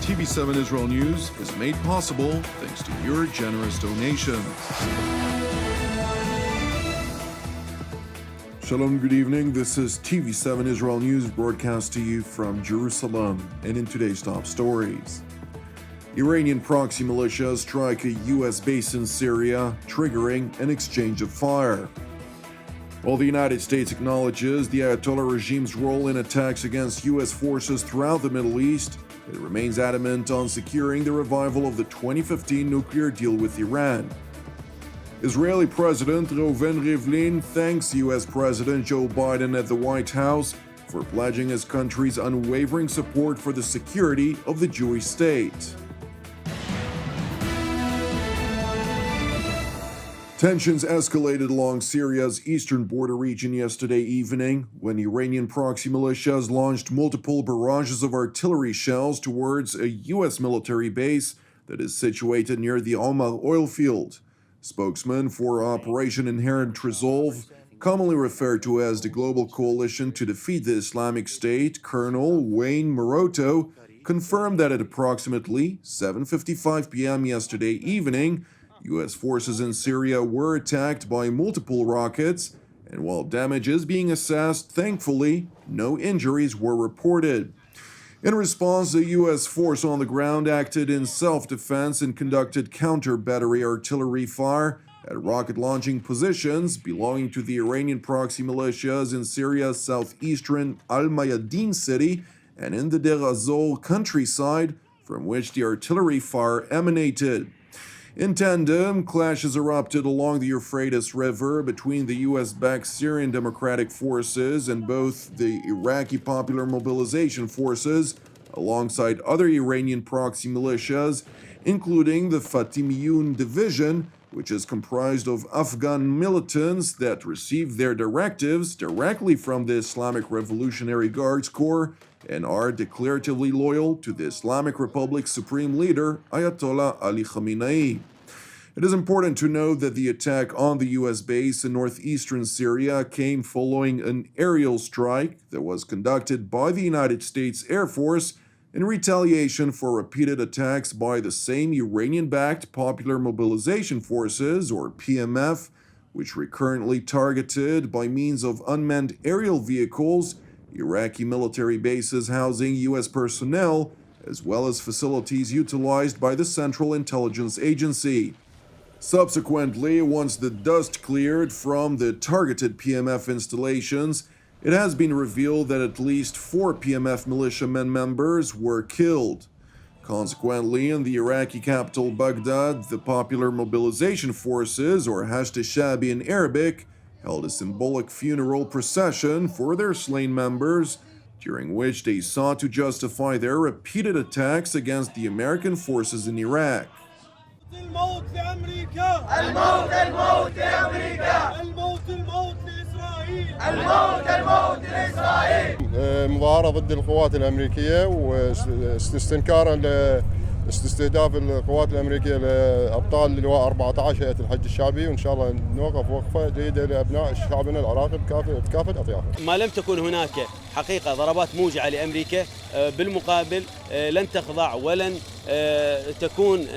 TV7 Israel News is made possible thanks to your generous donations. Shalom, good evening. This is TV7 Israel News broadcast to you from Jerusalem. And in today's top stories, Iranian proxy militias strike a U.S. base in Syria, triggering an exchange of fire. While the United States acknowledges the Ayatollah regime's role in attacks against U.S. forces throughout the Middle East, it remains adamant on securing the revival of the 2015 nuclear deal with Iran. Israeli President Reuven Rivlin thanks U.S. President Joe Biden at the White House for pledging his country's unwavering support for the security of the Jewish state. Tensions escalated along Syria's eastern border region yesterday evening when Iranian proxy militias launched multiple barrages of artillery shells towards a U.S. military base that is situated near the Omar oil field. Spokesman for Operation Inherent Resolve, commonly referred to as the Global Coalition to Defeat the Islamic State, Colonel Wayne Maroto, confirmed that at approximately 7:55 p.m. yesterday evening, U.S. forces in Syria were attacked by multiple rockets, and while damage is being assessed, thankfully, no injuries were reported. In response, the U.S. force on the ground acted in self-defense and conducted counter-battery artillery fire at rocket-launching positions belonging to the Iranian proxy militias in Syria's southeastern Al-Mayadin city and in the Deir ez-Zor countryside, from which the artillery fire emanated. In tandem, clashes erupted along the Euphrates River between the U.S.-backed Syrian Democratic Forces and both the Iraqi Popular Mobilization Forces, alongside other Iranian proxy militias, including the Fatimiyun Division, which is comprised of Afghan militants that received their directives directly from the Islamic Revolutionary Guards Corps and are declaratively loyal to the Islamic Republic's supreme leader, Ayatollah Ali Khamenei. It is important to note that the attack on the U.S. base in northeastern Syria came following an aerial strike that was conducted by the United States Air Force in retaliation for repeated attacks by the same Iranian-backed Popular Mobilization Forces, or PMF, which recurrently targeted, by means of unmanned aerial vehicles, Iraqi military bases housing U.S. personnel, as well as facilities utilized by the Central Intelligence Agency. Subsequently, once the dust cleared from the targeted PMF installations, it has been revealed that at least 4 PMF militiamen members were killed. Consequently, in the Iraqi capital Baghdad, the Popular Mobilization Forces, or Hashd al-Shabi in Arabic, held a symbolic funeral procession for their slain members, during which they sought to justify their repeated attacks against the American forces in Iraq. مظاهرة ضد القوات الأمريكية واستنكارا لاستهداف القوات الأمريكية لأبطال اللواء 14 هيئة الحج الشعبي، وإن شاء الله نوقف وقفة جيدة لأبناء شعبنا العراقي بكافة أطيافه. ما لم تكن هناك حقيقة ضربات موجعة لأمريكا، بالمقابل لن تخضع ولن تكون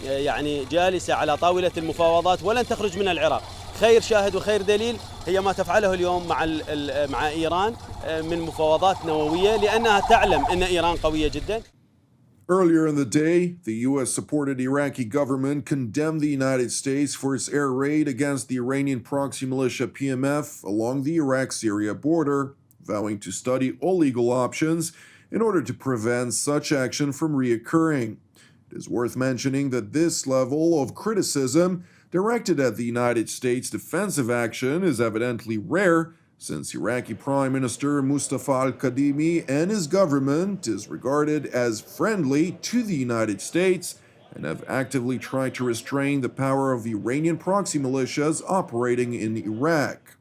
يعني جالسة على طاولة المفاوضات ولن تخرج من العراق. خير شاهد وخير دليل هي ما تفعله اليوم مع إيران من مفاوضات نووية، لأنها تعلم أن إيران قوية جدا. Earlier in the day, the U.S.-supported Iraqi government condemned the United States for its air raid against the Iranian proxy militia PMF along the Iraq-Syria border, vowing to study all legal options in order to prevent such action from reoccurring. It is worth mentioning that this level of criticism directed at the United States' defensive action is evidently rare, since Iraqi Prime Minister Mustafa al-Kadhimi and his government is regarded as friendly to the United States and have actively tried to restrain the power of Iranian proxy militias operating in Iraq.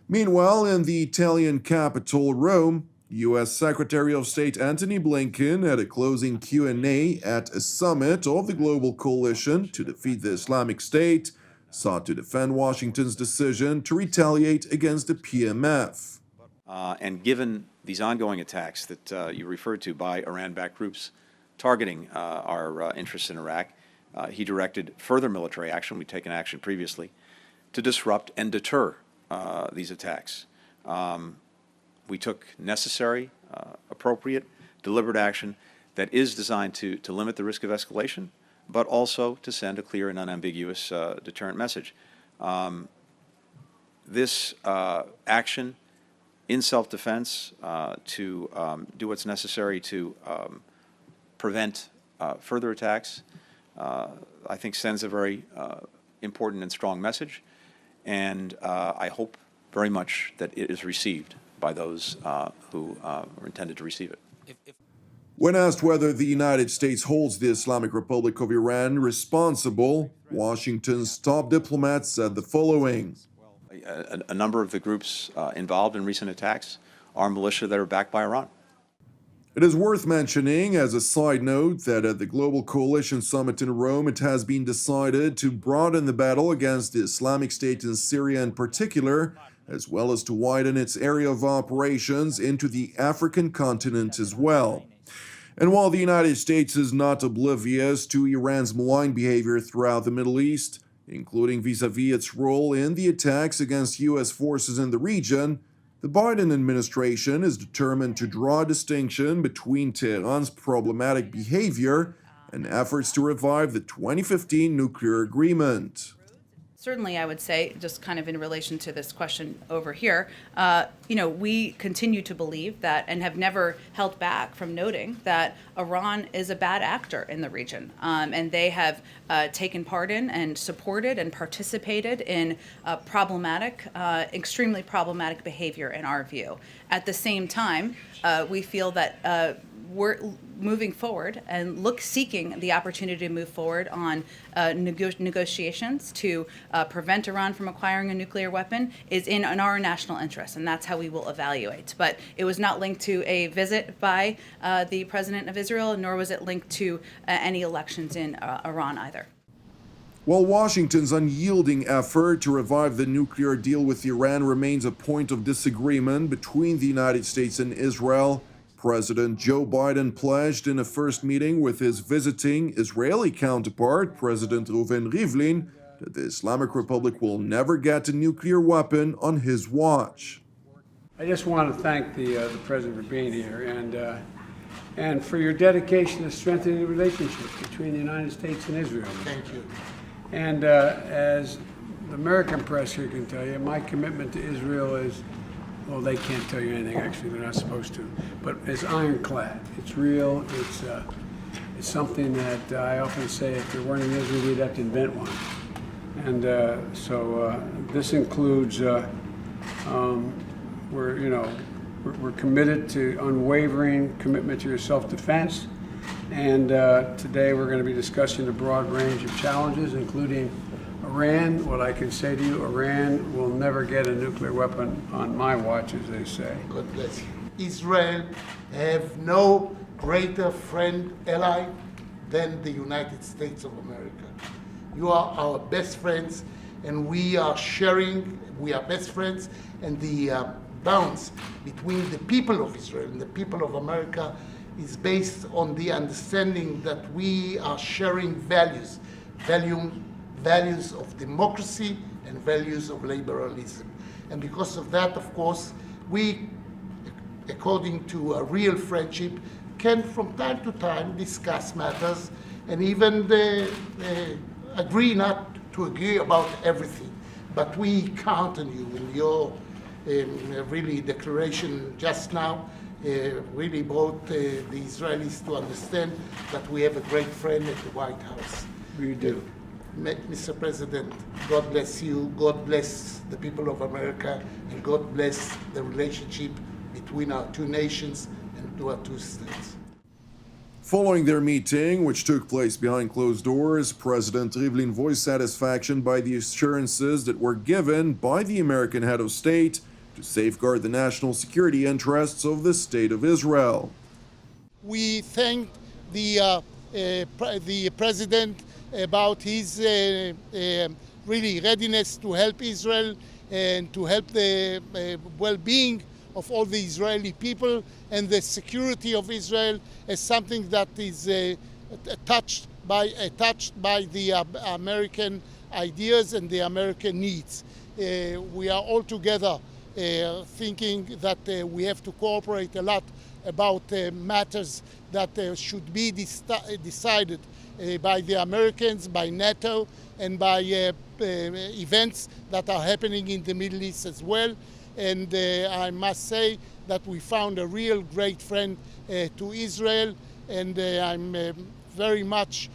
Meanwhile, in the Italian capital, Rome, U.S. Secretary of State Antony Blinken at a closing Q&A at a summit of the Global Coalition to Defeat the Islamic State sought to defend Washington's decision to retaliate against the PMF. And given these ongoing attacks that you referred to by Iran-backed groups targeting our interests in Iraq. He directed further military action. We've taken action previously to disrupt and deter these attacks. We took necessary, appropriate, deliberate action that is designed to limit the risk of escalation, but also to send a clear and unambiguous deterrent message. This action in self-defense to do what's necessary to prevent further attacks, I think sends a very important and strong message, and I hope very much that it is received by those who are intended to receive it. When asked whether the United States holds the Islamic Republic of Iran responsible, Washington's top diplomat said the following. A number of the groups involved in recent attacks are militia that are backed by Iran. It is worth mentioning, as a side note, that at the Global Coalition Summit in Rome, it has been decided to broaden the battle against the Islamic State in Syria in particular, as well as to widen its area of operations into the African continent as well. And while the United States is not oblivious to Iran's malign behavior throughout the Middle East, including vis-à-vis its role in the attacks against U.S. forces in the region, the Biden administration is determined to draw a distinction between Tehran's problematic behavior and efforts to revive the 2015 nuclear agreement. Certainly, I would say, just kind of in relation to this question over here, we continue to believe that and have never held back from noting that Iran is a bad actor in the region. And they have taken part in and supported and participated in extremely problematic behavior in our view. At the same time, we feel that we're moving forward and seeking the opportunity to move forward on negotiations to prevent Iran from acquiring a nuclear weapon is in our national interest, and that's how we will evaluate. But it was not linked to a visit by the President of Israel, nor was it linked to any elections in Iran either. While Washington's unyielding effort to revive the nuclear deal with Iran remains a point of disagreement between the United States and Israel, President Joe Biden pledged in a first meeting with his visiting Israeli counterpart, President Reuven Rivlin, that the Islamic Republic will never get a nuclear weapon on his watch. I just want to thank the President for being here and for your dedication to strengthening the relationship between the United States and Israel. Thank you. And as the American press here can tell you, my commitment to Israel is, well, they can't tell you anything, actually, they're not supposed to, but it's ironclad. It's real, it's something that I often say, if there weren't an Israel, we'd have to invent one. And so this includes, we're committed to unwavering commitment to your self-defense. And today we're going to be discussing a broad range of challenges, including Iran. What I can say to you, Iran will never get a nuclear weapon on my watch, as they say. God bless you. Israel have no greater friend, ally, than the United States of America. You are our best friends, and we are best friends, and the bonds between the people of Israel and the people of America is based on the understanding that we are sharing values of democracy and values of liberalism. And because of that, of course, we, according to a real friendship, can from time to time discuss matters and even agree not to agree about everything. But we count on you in your really declaration just now. Really brought the Israelis to understand that we have a great friend at the White House. We do. Mr. President, God bless you, God bless the people of America, and God bless the relationship between our two nations and our two states. Following their meeting, which took place behind closed doors, President Rivlin voiced satisfaction by the assurances that were given by the American head of state to safeguard the national security interests of the State of Israel. We thank the President about his really readiness to help Israel and to help the well-being of all the Israeli people and the security of Israel as something that is touched by the American ideas and the American needs. We are all together thinking that we have to cooperate a lot about matters that should be decided by the Americans, by NATO, and by events that are happening in the Middle East as well. And I must say that we found a real great friend to Israel, and I'm very much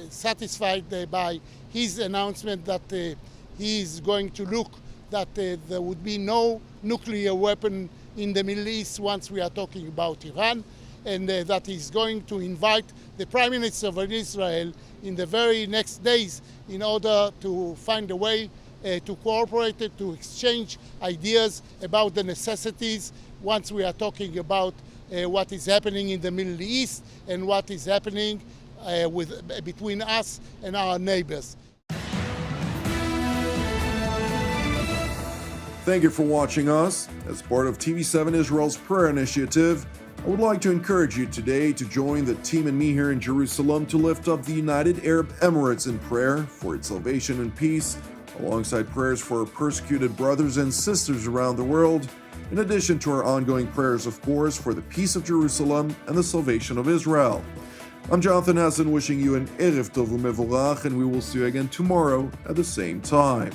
satisfied by his announcement that he is going to look that there would be no nuclear weapon in the Middle East once we are talking about Iran, and that he's going to invite the Prime Minister of Israel in the very next days in order to find a way to cooperate, to exchange ideas about the necessities once we are talking about what is happening in the Middle East and what is happening between us and our neighbors. Thank you for watching us. As part of TV7 Israel's prayer initiative, I would like to encourage you today to join the team and me here in Jerusalem to lift up the United Arab Emirates in prayer for its salvation and peace, alongside prayers for our persecuted brothers and sisters around the world, in addition to our ongoing prayers, of course, for the peace of Jerusalem and the salvation of Israel. I'm Jonathan Hassan, wishing you an Erev Tov U'Mevorach, and we will see you again tomorrow at the same time.